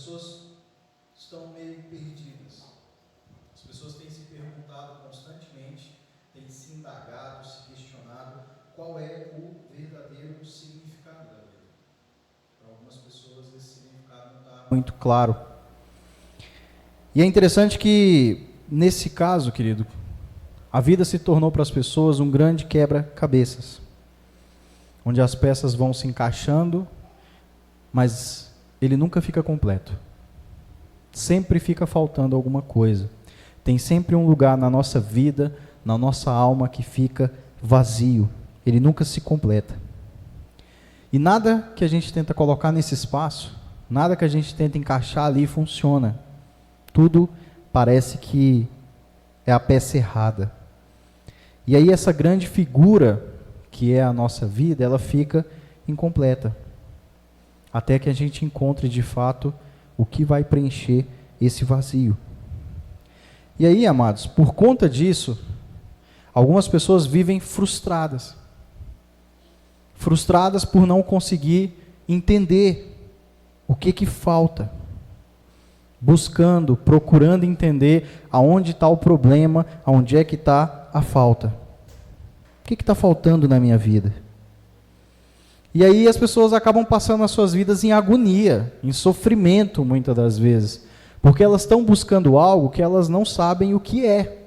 pessoas estão meio perdidas. As pessoas têm se perguntado constantemente, têm se indagado, se questionado qual é o verdadeiro significado da vida. Para algumas pessoas esse significado não está muito claro. E é interessante que, nesse caso, querido, a vida se tornou para as pessoas um grande quebra-cabeças, onde as peças vão se encaixando, mas ele nunca fica completo. Sempre fica faltando alguma coisa. Tem sempre um lugar na nossa vida, na nossa alma, que fica vazio. Ele nunca se completa. E nada que a gente tenta colocar nesse espaço, nada que a gente tenta encaixar ali funciona. Tudo parece que é a peça errada. E aí essa grande figura, que é a nossa vida, ela fica incompleta. Até que a gente encontre de fato o que vai preencher esse vazio. E aí, amados, por conta disso, algumas pessoas vivem frustradas. Frustradas por não conseguir entender o que falta. Buscando, procurando entender aonde está o problema, aonde é que está a falta. O que está faltando na minha vida? E aí as pessoas acabam passando as suas vidas em agonia, em sofrimento, muitas das vezes, porque elas estão buscando algo que elas não sabem o que é.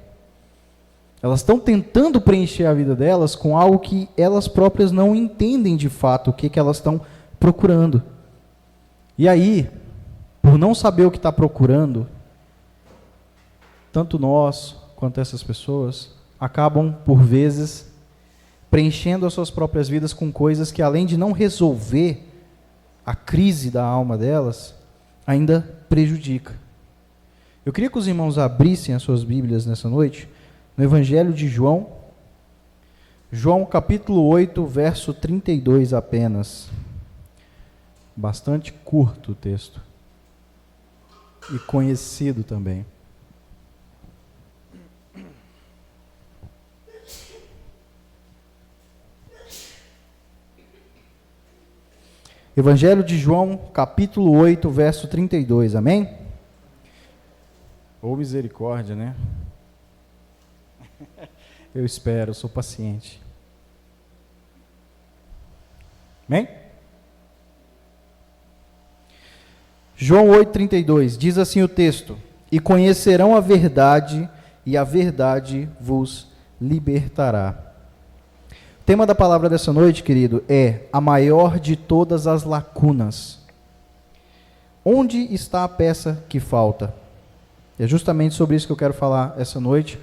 Elas estão tentando preencher a vida delas com algo que elas próprias não entendem de fato o que elas estão procurando. E aí, por não saber o que está procurando, tanto nós quanto essas pessoas acabam, por vezes, preenchendo as suas próprias vidas com coisas que, além de não resolver a crise da alma delas, ainda prejudica. Eu queria que os irmãos abrissem as suas Bíblias nessa noite, no Evangelho de João, João capítulo 8, verso 32 apenas. Bastante curto o texto. E conhecido também. Evangelho de João, capítulo 8, verso 32, amém? Ô misericórdia, né? Eu espero, eu sou paciente. Amém? João 8,32, diz assim o texto: e conhecerão a verdade, e a verdade vos libertará. O tema da palavra dessa noite, querido, é a maior de todas as lacunas. Onde está a peça que falta? É justamente sobre isso que eu quero falar essa noite.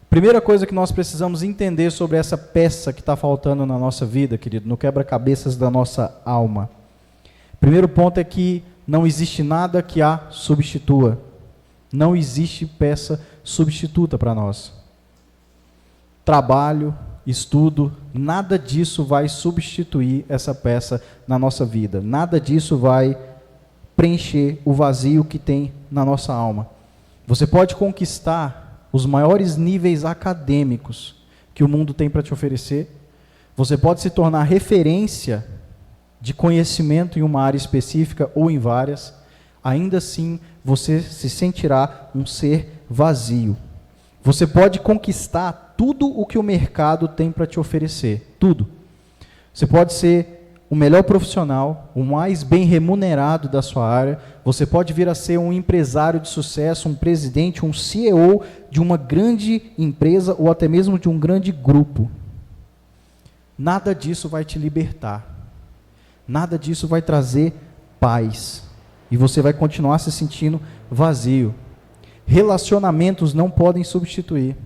Primeira coisa que nós precisamos entender sobre essa peça que está faltando na nossa vida, querido, no quebra-cabeças da nossa alma. Primeiro ponto é que não existe nada que a substitua. Não existe peça substituta para nós. Trabalho, estudo, nada disso vai substituir essa peça na nossa vida. Nada disso vai preencher o vazio que tem na nossa alma. Você pode conquistar os maiores níveis acadêmicos que o mundo tem para te oferecer. Você pode se tornar referência de conhecimento em uma área específica ou em várias. Ainda assim, você se sentirá um ser vazio. Você pode conquistar tudo o que o mercado tem para te oferecer. Tudo. Você pode ser o melhor profissional, o mais bem remunerado da sua área. Você pode vir a ser um empresário de sucesso, um presidente, um CEO de uma grande empresa ou até mesmo de um grande grupo. Nada disso vai te libertar. Nada disso vai trazer paz. E você vai continuar se sentindo vazio. Relacionamentos não podem substituir.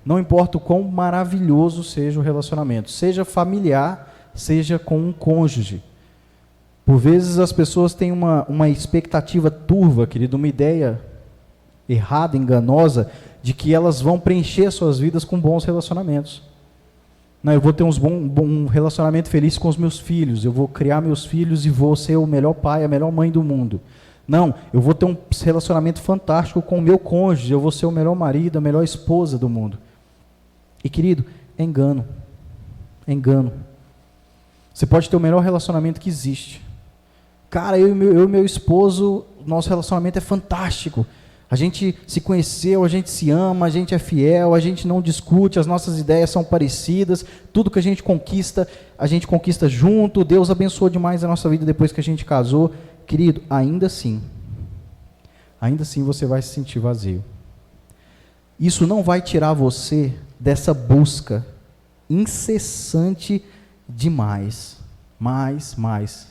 Não importa o quão maravilhoso seja o relacionamento, seja familiar, seja com um cônjuge. Por vezes as pessoas têm uma expectativa turva, querido, uma ideia errada, enganosa, de que elas vão preencher suas vidas com bons relacionamentos. Não, eu vou ter um relacionamento feliz com os meus filhos, eu vou criar meus filhos e vou ser o melhor pai, a melhor mãe do mundo. Não, eu vou ter um relacionamento fantástico com o meu cônjuge, eu vou ser o melhor marido, a melhor esposa do mundo. E, querido, é engano. É engano. Você pode ter o melhor relacionamento que existe. Cara, eu e meu esposo, nosso relacionamento é fantástico. A gente se conheceu, a gente se ama, a gente é fiel, a gente não discute, as nossas ideias são parecidas, tudo que a gente conquista junto, Deus abençoou demais a nossa vida depois que a gente casou. Querido, ainda assim você vai se sentir vazio. Isso não vai tirar você dessa busca incessante de mais.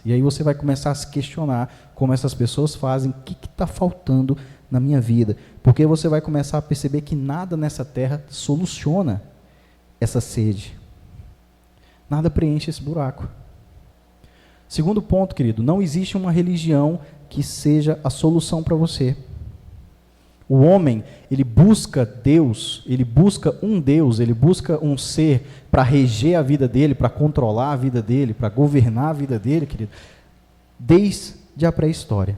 E aí você vai começar a se questionar como essas pessoas fazem, o que está faltando na minha vida. Porque você vai começar a perceber que nada nessa terra soluciona essa sede. Nada preenche esse buraco. Segundo ponto, querido, não existe uma religião que seja a solução para você. O homem, ele busca Deus, ele busca um ser para reger a vida dele, para controlar a vida dele, para governar a vida dele, querido, desde a pré-história.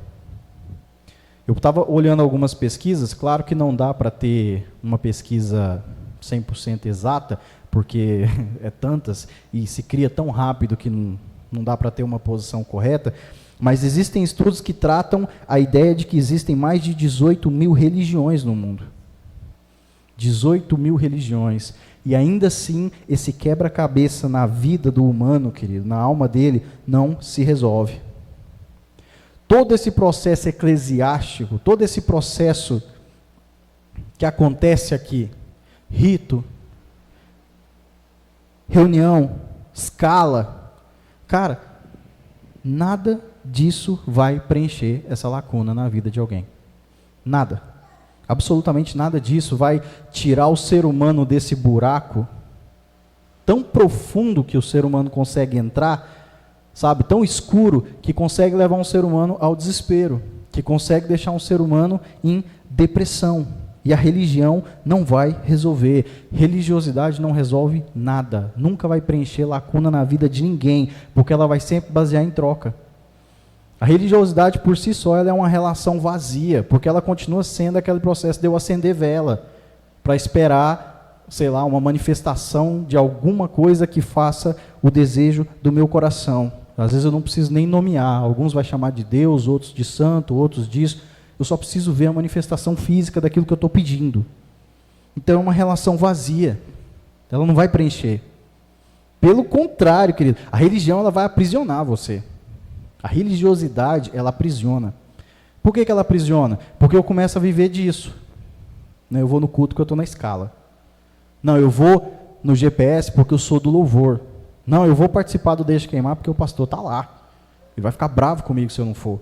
Eu estava olhando algumas pesquisas, claro que não dá para ter uma pesquisa 100% exata, porque é tantas e se cria tão rápido que não dá para ter uma posição correta, mas existem estudos que tratam a ideia de que existem mais de 18 mil religiões no mundo. 18 mil religiões. E ainda assim, esse quebra-cabeça na vida do humano, querido, na alma dele, não se resolve. Todo esse processo eclesiástico, todo esse processo que acontece aqui, rito, reunião, escala, cara, nada disso vai preencher essa lacuna na vida de alguém. Nada. Absolutamente nada disso vai tirar o ser humano desse buraco tão profundo que o ser humano consegue entrar, sabe, tão escuro, que consegue levar um ser humano ao desespero, que consegue deixar um ser humano em depressão. E a religião não vai resolver. Religiosidade não resolve nada. Nunca vai preencher lacuna na vida de ninguém, porque ela vai sempre basear em troca. A religiosidade por si só ela é uma relação vazia, porque ela continua sendo aquele processo de eu acender vela, para esperar, sei lá, uma manifestação de alguma coisa que faça o desejo do meu coração. Às vezes eu não preciso nem nomear, alguns vai chamar de Deus, outros de santo, outros disso. Eu só preciso ver a manifestação física daquilo que eu estou pedindo. Então é uma relação vazia, ela não vai preencher. Pelo contrário, querido, a religião ela vai aprisionar você. A religiosidade, ela aprisiona. Por que ela aprisiona? Porque eu começo a viver disso. Eu vou no culto porque eu estou na escala. Não, eu vou no GPS porque eu sou do louvor. Não, eu vou participar do Deixa Queimar porque o pastor está lá. Ele vai ficar bravo comigo se eu não for.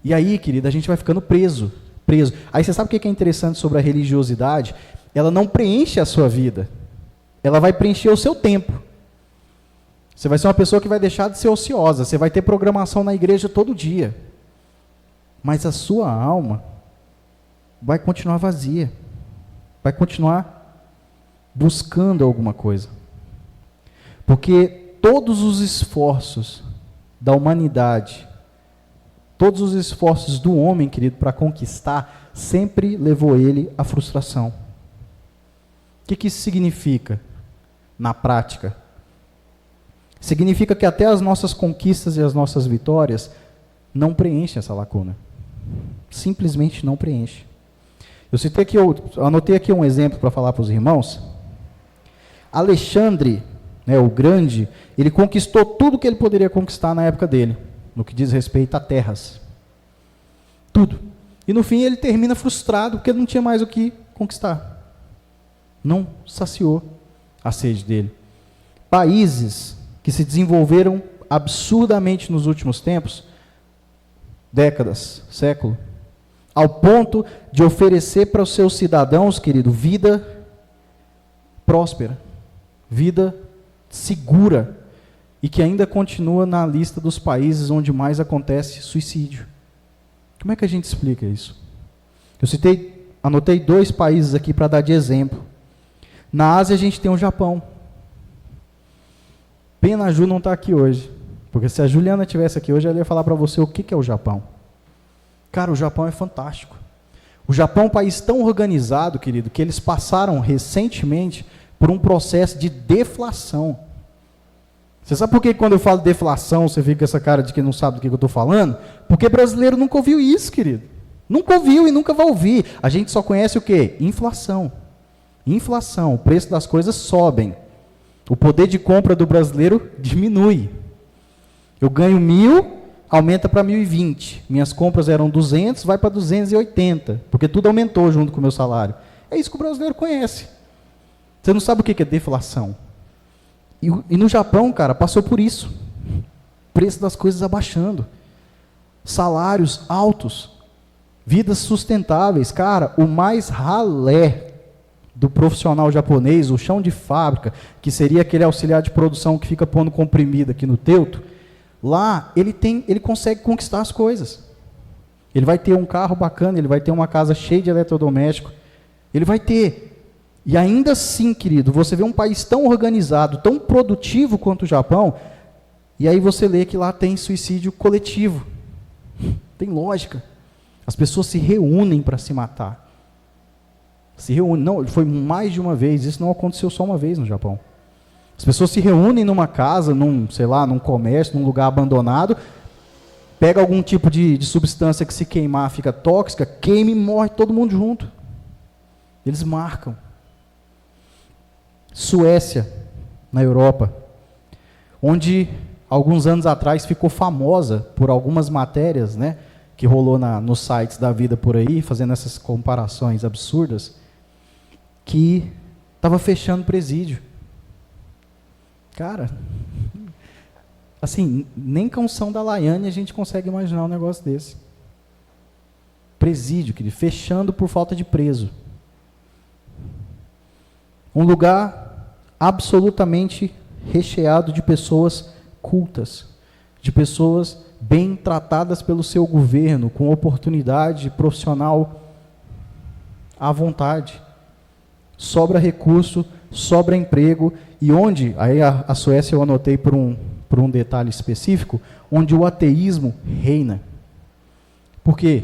E aí, querida, a gente vai ficando preso. Aí você sabe o que é interessante sobre a religiosidade? Ela não preenche a sua vida. Ela vai preencher o seu tempo. Você vai ser uma pessoa que vai deixar de ser ociosa. Você vai ter programação na igreja todo dia. Mas a sua alma vai continuar vazia. Vai continuar buscando alguma coisa. Porque todos os esforços da humanidade, todos os esforços do homem, querido, para conquistar, sempre levou ele à frustração. O que isso significa na prática? Significa que até as nossas conquistas e as nossas vitórias não preenchem essa lacuna. Simplesmente não preenche. Eu anotei aqui um exemplo para falar para os irmãos. Alexandre, o grande, ele conquistou tudo que ele poderia conquistar na época dele, no que diz respeito a terras. Tudo. E no fim ele termina frustrado, porque ele não tinha mais o que conquistar. Não saciou a sede dele. Países que se desenvolveram absurdamente nos últimos tempos, décadas, século, ao ponto de oferecer para os seus cidadãos, querido, vida próspera, vida segura, e que ainda continua na lista dos países onde mais acontece suicídio. Como é que a gente explica isso? Anotei 2 países aqui para dar de exemplo. Na Ásia a gente tem o Japão. Pena a Ju não está aqui hoje, porque se a Juliana estivesse aqui hoje, ela ia falar para você o que é o Japão. Cara, o Japão é fantástico. O Japão é um país tão organizado, querido, que eles passaram recentemente por um processo de deflação. Você sabe por que quando eu falo deflação, você fica com essa cara de que não sabe do que eu estou falando? Porque brasileiro nunca ouviu isso, querido. Nunca ouviu e nunca vai ouvir. A gente só conhece o quê? Inflação. Inflação. O preço das coisas sobem. O poder de compra do brasileiro diminui. Eu ganho 1.000, aumenta para 1.020. Minhas compras eram 200, vai para 280. Porque tudo aumentou junto com o meu salário. É isso que o brasileiro conhece. Você não sabe o que é deflação. E no Japão, cara, passou por isso. Preço das coisas abaixando. Salários altos. Vidas sustentáveis. Cara, o mais ralé do profissional japonês, o chão de fábrica, que seria aquele auxiliar de produção que fica pondo comprimido aqui no teuto, lá ele consegue conquistar as coisas. Ele vai ter um carro bacana, ele vai ter uma casa cheia de eletrodoméstico, ele vai ter. E ainda assim, querido, você vê um país tão organizado, tão produtivo quanto o Japão, e aí você lê que lá tem suicídio coletivo. Tem lógica. As pessoas se reúnem para se matar. Se reúnem. Não, foi mais de uma vez, isso não aconteceu só uma vez no Japão. As pessoas se reúnem numa casa, num comércio, num lugar abandonado, pega algum tipo de substância que se queimar fica tóxica, queima e morre todo mundo junto. Eles marcam. Suécia, na Europa, onde alguns anos atrás ficou famosa por algumas matérias, né, que rolou nos sites da vida por aí, fazendo essas comparações absurdas, que estava fechando presídio. Cara, assim, nem com São da Laiane a gente consegue imaginar um negócio desse. Presídio, querido, fechando por falta de preso. Um lugar absolutamente recheado de pessoas cultas, de pessoas bem tratadas pelo seu governo, com oportunidade profissional à vontade. Sobra recurso, sobra emprego, e onde, aí a Suécia eu anotei por um detalhe específico, onde o ateísmo reina. Por quê?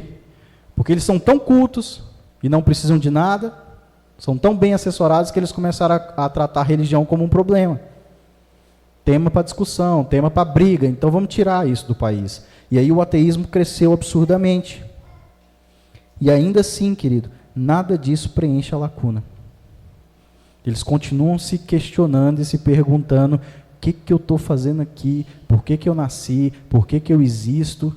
Porque eles são tão cultos e não precisam de nada, são tão bem assessorados que eles começaram a tratar a religião como um problema. Tema para discussão, tema para briga, então vamos tirar isso do país. E aí o ateísmo cresceu absurdamente. E ainda assim, querido, nada disso preenche a lacuna. Eles continuam se questionando e se perguntando: o que eu estou fazendo aqui? Por que eu nasci? Por que eu existo?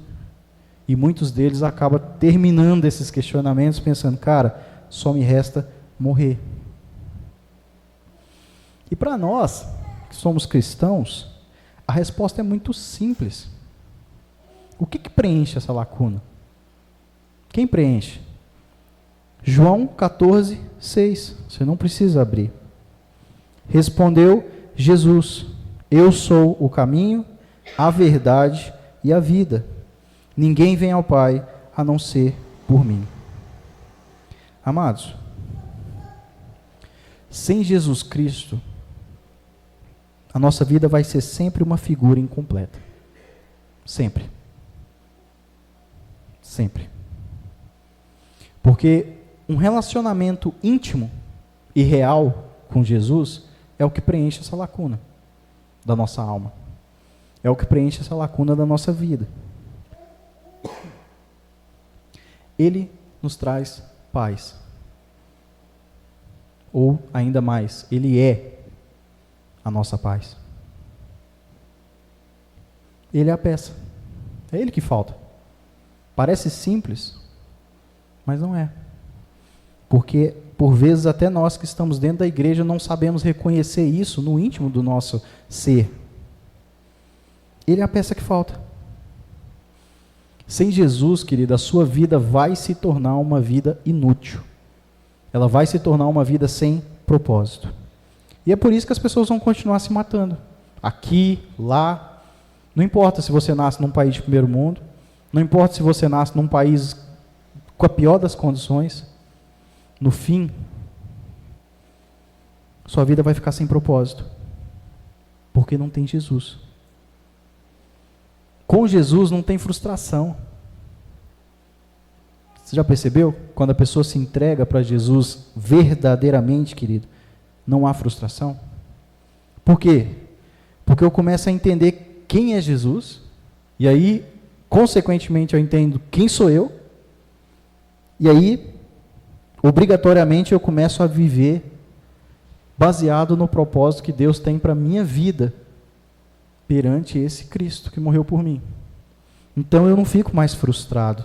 E muitos deles acabam terminando esses questionamentos pensando: cara, só me resta morrer. E para nós, que somos cristãos, a resposta é muito simples. O que preenche essa lacuna? Quem preenche? João 14, 6. Você não precisa abrir. Respondeu Jesus: eu sou o caminho, a verdade e a vida. Ninguém vem ao Pai a não ser por mim. Amados, sem Jesus Cristo, a nossa vida vai ser sempre uma figura incompleta. Sempre. Sempre. Porque um relacionamento íntimo e real com Jesus é o que preenche essa lacuna da nossa alma. É o que preenche essa lacuna da nossa vida. Ele nos traz paz. Ou, ainda mais, Ele é a nossa paz. Ele é a peça. É Ele que falta. Parece simples, mas não é. Porque, por vezes, até nós que estamos dentro da igreja não sabemos reconhecer isso no íntimo do nosso ser. Ele é a peça que falta. Sem Jesus, querida, a sua vida vai se tornar uma vida inútil. Ela vai se tornar uma vida sem propósito. E é por isso que as pessoas vão continuar se matando. Aqui, lá. Não importa se você nasce num país de primeiro mundo. Não importa se você nasce num país com a pior das condições. No fim, sua vida vai ficar sem propósito. Porque não tem Jesus. Com Jesus não tem frustração. Você já percebeu? Quando a pessoa se entrega para Jesus verdadeiramente, querido, não há frustração. Por quê? Porque eu começo a entender quem é Jesus, e aí, consequentemente, eu entendo quem sou eu, e aí, obrigatoriamente, eu começo a viver baseado no propósito que Deus tem para a minha vida, perante esse Cristo que morreu por mim. Então eu não fico mais frustrado.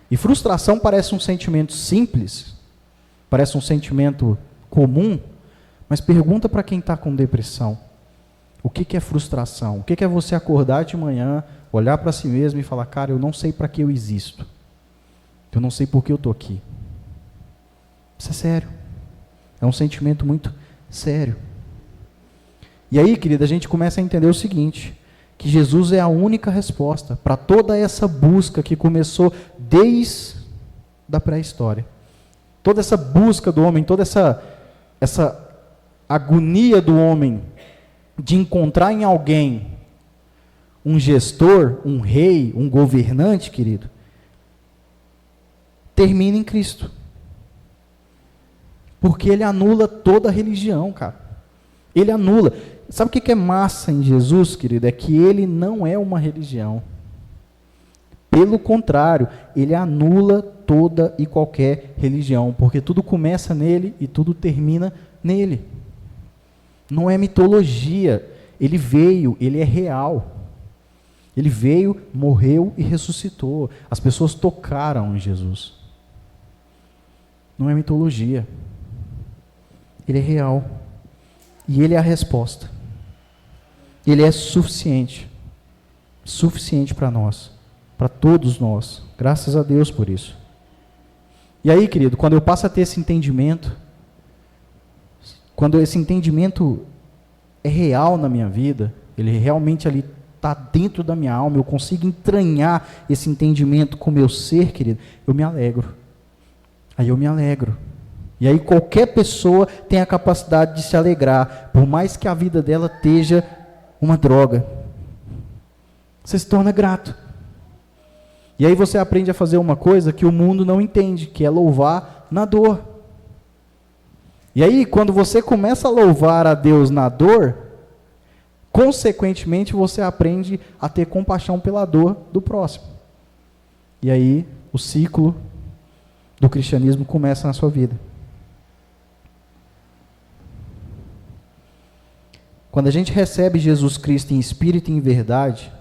E frustração parece um sentimento simples, parece um sentimento comum, mas pergunta para quem está com depressão. O que é frustração? O que é você acordar de manhã, olhar para si mesmo e falar, cara, eu não sei para que eu existo. Eu não sei por que eu estou aqui. Isso é sério. É um sentimento muito sério. E aí, querida, a gente começa a entender o seguinte, que Jesus é a única resposta para toda essa busca que começou desde a pré-história. Toda essa busca do homem, toda essa agonia do homem de encontrar em alguém um gestor, um rei, um governante, querido, termina em Cristo. Porque ele anula toda a religião, cara. Ele anula. Sabe o que é massa em Jesus, querido? É que ele não é uma religião. Pelo contrário, ele anula toda e qualquer religião, porque tudo começa nele e tudo termina nele. Não é mitologia. Ele veio, ele é real. Ele veio, morreu e ressuscitou. As pessoas tocaram em Jesus. Não é mitologia. Ele é real. E ele é a resposta. Ele é suficiente. Suficiente para nós. Para todos nós. Graças a Deus por isso. E aí, querido, quando eu passo a ter esse entendimento, quando esse entendimento é real na minha vida, ele realmente ali está dentro da minha alma, eu consigo entranhar esse entendimento com o meu ser, querido, eu me alegro. Aí eu me alegro. E aí qualquer pessoa tem a capacidade de se alegrar, por mais que a vida dela esteja uma droga. Você se torna grato. E aí você aprende a fazer uma coisa que o mundo não entende, que é louvar na dor. E aí, quando você começa a louvar a Deus na dor, consequentemente você aprende a ter compaixão pela dor do próximo. E aí, o ciclo do cristianismo começa na sua vida. Quando a gente recebe Jesus Cristo em espírito e em verdade,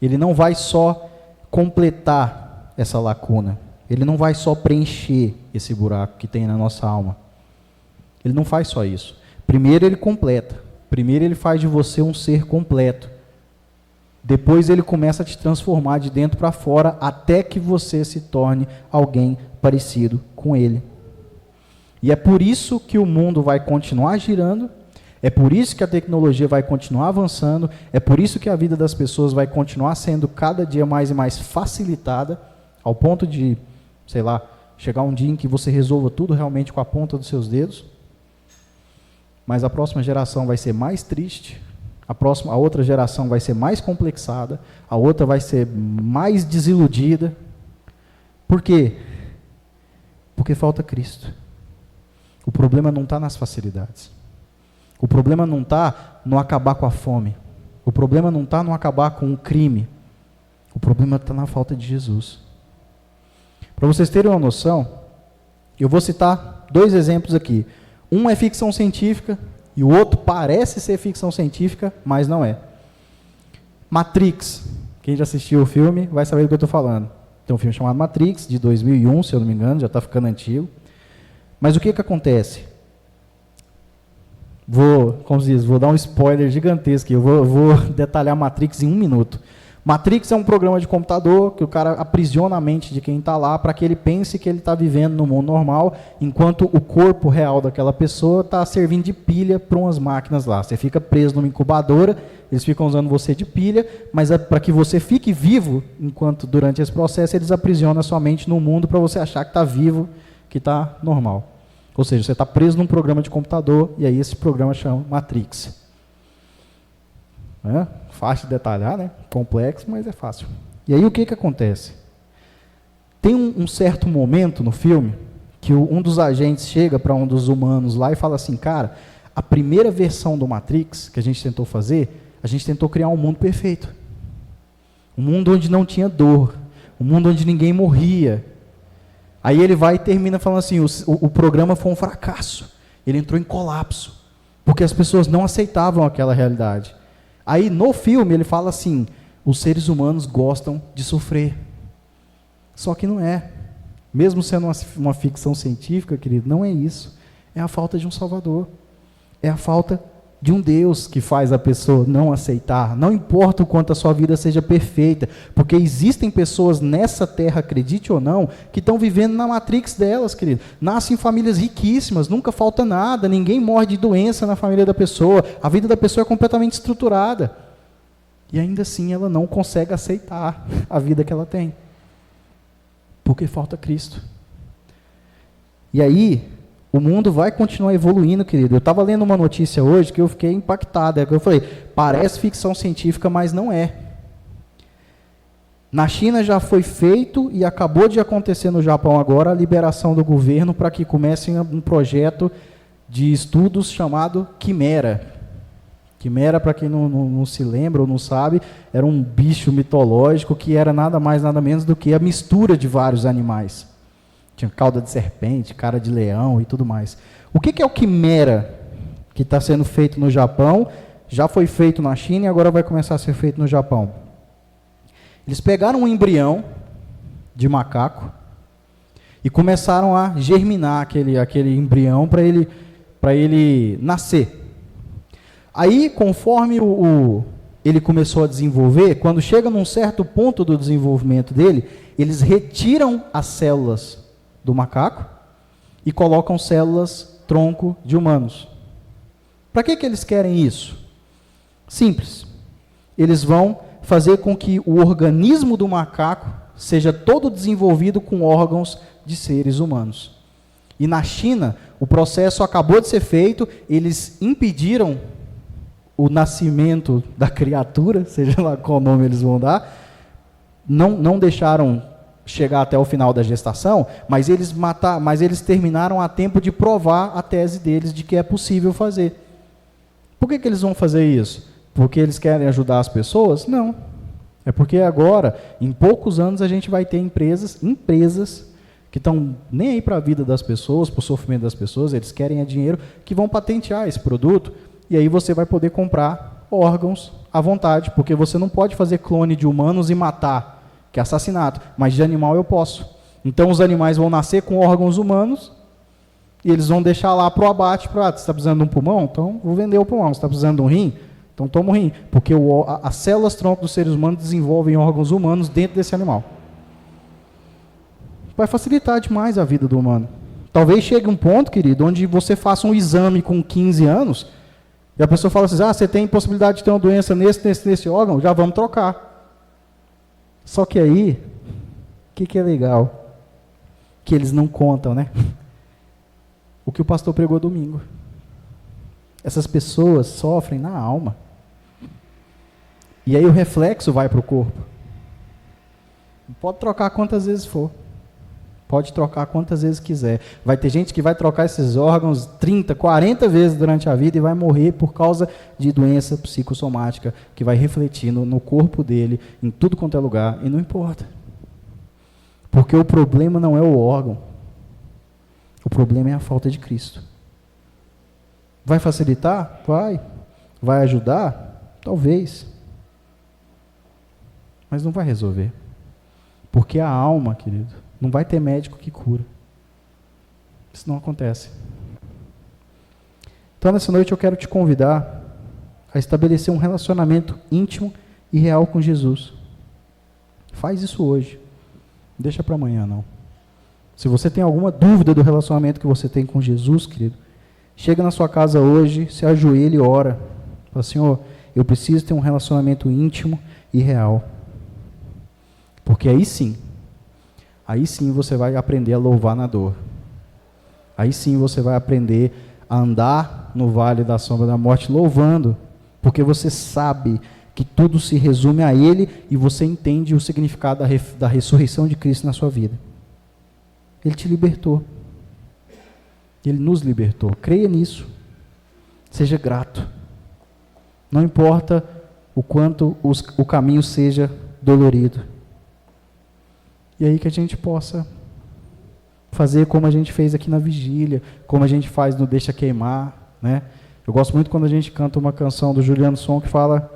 ele não vai só completar essa lacuna, ele não vai só preencher esse buraco que tem na nossa alma. Ele não faz só isso. Primeiro ele completa, primeiro ele faz de você um ser completo. Depois ele começa a te transformar de dentro para fora, até que você se torne alguém parecido com ele. E é por isso que o mundo vai continuar girando, é por isso que a tecnologia vai continuar avançando, é por isso que a vida das pessoas vai continuar sendo cada dia mais e mais facilitada, ao ponto de, sei lá, chegar um dia em que você resolva tudo realmente com a ponta dos seus dedos. Mas a próxima geração vai ser mais triste, a outra geração vai ser mais complexada, a outra vai ser mais desiludida. Por quê? Porque falta Cristo. O problema não está nas facilidades. O problema não está no acabar com a fome. O problema não está no acabar com o crime. O problema está na falta de Jesus. Para vocês terem uma noção, eu vou citar 2 exemplos aqui. Um é ficção científica e o outro parece ser ficção científica, mas não é. Matrix. Quem já assistiu o filme vai saber do que eu estou falando. Tem um filme chamado Matrix, de 2001, se eu não me engano, já está ficando antigo. Mas o que acontece? Vou dar um spoiler gigantesco, eu vou detalhar Matrix em 1 minuto. Matrix é um programa de computador que o cara aprisiona a mente de quem está lá para que ele pense que ele está vivendo no mundo normal, enquanto o corpo real daquela pessoa está servindo de pilha para umas máquinas lá. Você fica preso numa incubadora, eles ficam usando você de pilha, mas para que você fique vivo, enquanto durante esse processo eles aprisionam a sua mente no mundo para você achar que está vivo, que está normal. Ou seja, você está preso num programa de computador, e aí esse programa chama Matrix. Fácil de detalhar, né? Complexo, mas é fácil. E aí o que acontece? Tem um certo momento no filme, que um dos agentes chega para um dos humanos lá e fala assim, cara, a primeira versão do Matrix, que a gente tentou fazer, A gente tentou criar um mundo perfeito. Um mundo onde não tinha dor. Um mundo onde ninguém morria. Aí ele vai e termina falando assim, o programa foi um fracasso. Ele entrou em colapso. Porque as pessoas não aceitavam aquela realidade. Aí no filme ele fala assim, os seres humanos gostam de sofrer. Só que não é. Mesmo sendo uma ficção científica, querido, não é isso. É a falta de um Salvador. É a falta de um Deus que faz a pessoa não aceitar. Não importa o quanto a sua vida seja perfeita, porque existem pessoas nessa terra, acredite ou não, que estão vivendo na matrix delas, querido. Nascem em famílias riquíssimas, nunca falta nada, ninguém morre de doença na família da pessoa, a vida da pessoa é completamente estruturada. E ainda assim ela não consegue aceitar a vida que ela tem. Porque falta Cristo. E aí, o mundo vai continuar evoluindo, querido. Eu estava lendo uma notícia hoje que eu fiquei impactado. Eu falei, parece ficção científica, mas não é. Na China já foi feito e acabou de acontecer no Japão agora a liberação do governo para que comece um projeto de estudos chamado Quimera. Quimera, para quem não se lembra ou não sabe, era um bicho mitológico que era nada mais, nada menos do que a mistura de vários animais. Tinha cauda de serpente, cara de leão e tudo mais. O que é o Quimera que está sendo feito no Japão? Já foi feito na China e agora vai começar a ser feito no Japão. Eles pegaram um embrião de macaco e começaram a germinar aquele embrião para ele nascer. Aí, conforme ele começou a desenvolver, quando chega num certo ponto do desenvolvimento dele, eles retiram as células do macaco e colocam células tronco de humanos. Para que eles querem isso? Simples. Eles vão fazer com que o organismo do macaco seja todo desenvolvido com órgãos de seres humanos. E na China, o processo acabou de ser feito, eles impediram o nascimento da criatura, seja lá qual nome eles vão dar, não deixaram chegar até o final da gestação, mas eles terminaram a tempo de provar a tese deles de que é possível fazer. Por que eles vão fazer isso? Porque eles querem ajudar as pessoas? Não. É porque agora, em poucos anos, a gente vai ter empresas que estão nem aí para a vida das pessoas, para o sofrimento das pessoas, eles querem dinheiro, que vão patentear esse produto, e aí você vai poder comprar órgãos à vontade, porque você não pode fazer clone de humanos e matar, que é assassinato, mas de animal eu posso. Então os animais vão nascer com órgãos humanos, e eles vão deixar lá para o abate, você está precisando de um pulmão? Então vou vender o pulmão. Você está precisando de um rim? Então toma o rim, porque as células tronco dos seres humanos desenvolvem órgãos humanos dentro desse animal. Vai facilitar demais a vida do humano. Talvez chegue um ponto, querido, onde você faça um exame com 15 anos, e a pessoa fala assim, você tem possibilidade de ter uma doença nesse órgão? Já vamos trocar. Só que aí, o que é legal? Que eles não contam, né? O que o pastor pregou domingo. Essas pessoas sofrem na alma. E aí o reflexo vai para o corpo. Pode trocar quantas vezes for. Pode trocar quantas vezes quiser. Vai ter gente que vai trocar esses órgãos 30, 40 vezes durante a vida e vai morrer por causa de doença psicossomática que vai refletir no corpo dele, em tudo quanto é lugar, e não importa. Porque o problema não é o órgão. O problema é a falta de Cristo. Vai facilitar? Vai. Vai ajudar? Talvez. Mas não vai resolver. Porque a alma, querido, não vai ter médico que cura. Isso não acontece. Então, nessa noite eu quero te convidar a estabelecer um relacionamento íntimo e real com Jesus. Faz isso hoje. Não deixa para amanhã, não. Se você tem alguma dúvida do relacionamento que você tem com Jesus, querido, chega na sua casa hoje, se ajoelha e ora. Fala, Senhor, eu preciso ter um relacionamento íntimo e real. Porque aí sim você vai aprender a louvar na dor. Aí sim você vai aprender a andar no vale da sombra da morte louvando, porque você sabe que tudo se resume a Ele e você entende o significado da ressurreição de Cristo na sua vida. Ele te libertou. Ele nos libertou. Creia nisso. Seja grato. Não importa o quanto o caminho seja dolorido. E aí que a gente possa fazer como a gente fez aqui na vigília, como a gente faz no Deixa Queimar, né? Eu gosto muito quando a gente canta uma canção do Juliano Som que fala: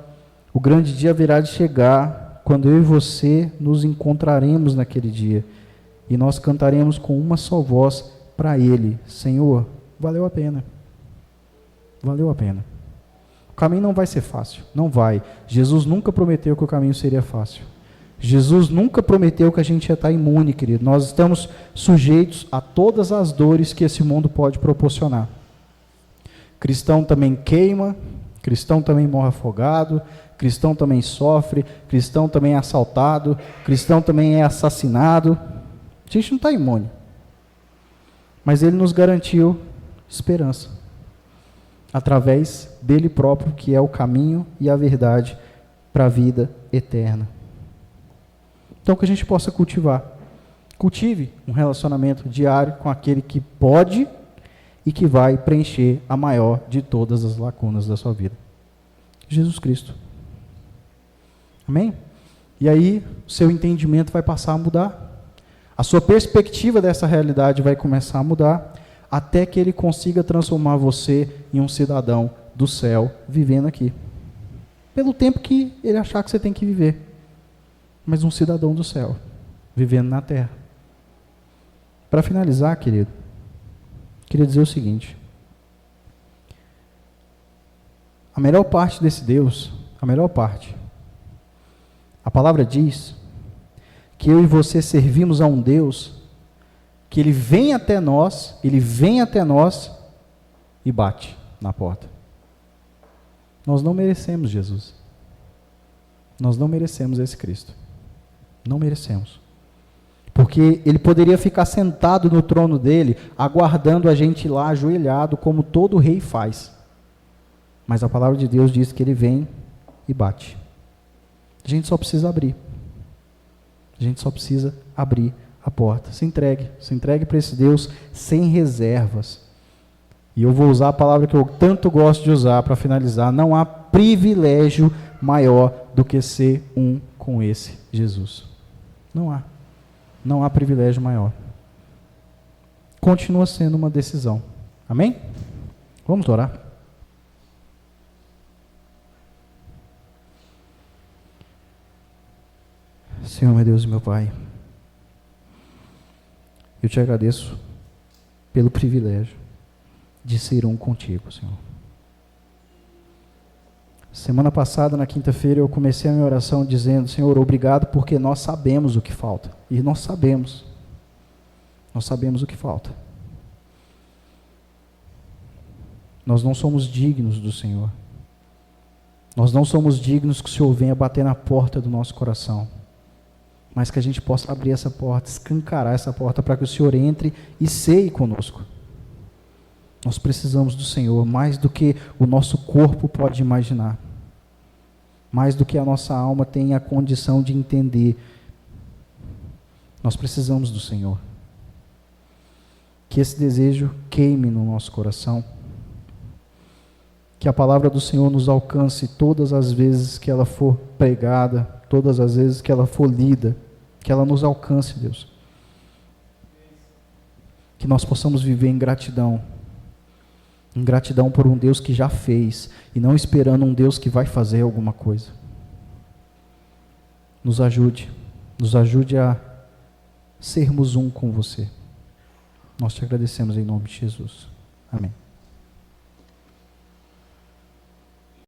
o grande dia virá de chegar, quando eu e você nos encontraremos naquele dia, e nós cantaremos com uma só voz para Ele: Senhor, valeu a pena. Valeu a pena. O caminho não vai ser fácil, não vai. Jesus nunca prometeu que o caminho seria fácil. Jesus nunca prometeu que a gente ia estar imune, querido. Nós estamos sujeitos a todas as dores que esse mundo pode proporcionar. Cristão também queima, cristão também morre afogado, cristão também sofre, cristão também é assaltado, cristão também é assassinado. A gente não está imune. Mas Ele nos garantiu esperança, através dele próprio, que é o caminho e a verdade para a vida eterna. Então, que a gente possa cultivar. Cultive um relacionamento diário com aquele que pode e que vai preencher a maior de todas as lacunas da sua vida: Jesus Cristo. Amém? E aí, o seu entendimento vai passar a mudar. A sua perspectiva dessa realidade vai começar a mudar, até que Ele consiga transformar você em um cidadão do céu, vivendo aqui. Pelo tempo que Ele achar que você tem que viver. Mas um cidadão do céu, vivendo na terra. Para finalizar, querido, queria dizer o seguinte: a melhor parte desse Deus, a melhor parte, a palavra diz que eu e você servimos a um Deus que Ele vem até nós e bate na porta. Nós não merecemos Jesus. Nós não merecemos esse Cristo. Não merecemos. Porque Ele poderia ficar sentado no trono dele, aguardando a gente lá ajoelhado, como todo rei faz. Mas a palavra de Deus diz que Ele vem e bate. A gente só precisa abrir. A gente só precisa abrir a porta. Se entregue para esse Deus sem reservas. E eu vou usar a palavra que eu tanto gosto de usar para finalizar: não há privilégio maior do que ser um com esse Jesus. Não há privilégio maior. Continua sendo uma decisão. Amém? Vamos orar. Senhor, meu Deus e meu Pai, eu te agradeço pelo privilégio de ser um contigo, Senhor. Semana passada, na quinta-feira, eu comecei a minha oração dizendo: Senhor, obrigado porque nós sabemos o que falta. E nós sabemos o que falta. Nós não somos dignos do Senhor. Nós não somos dignos que o Senhor venha bater na porta do nosso coração. Mas que a gente possa abrir essa porta, escancarar essa porta, para que o Senhor entre e ceie conosco. Nós precisamos do Senhor mais do que o nosso corpo pode imaginar, mais do que a nossa alma tem a condição de entender. Nós precisamos do Senhor. Que esse desejo queime no nosso coração, que a palavra do Senhor nos alcance todas as vezes que ela for pregada, todas as vezes que ela for lida, que ela nos alcance, Deus. Que nós possamos viver em gratidão por um Deus que já fez, e não esperando um Deus que vai fazer alguma coisa. Nos ajude a sermos um com você. Nós te agradecemos em nome de Jesus. Amém.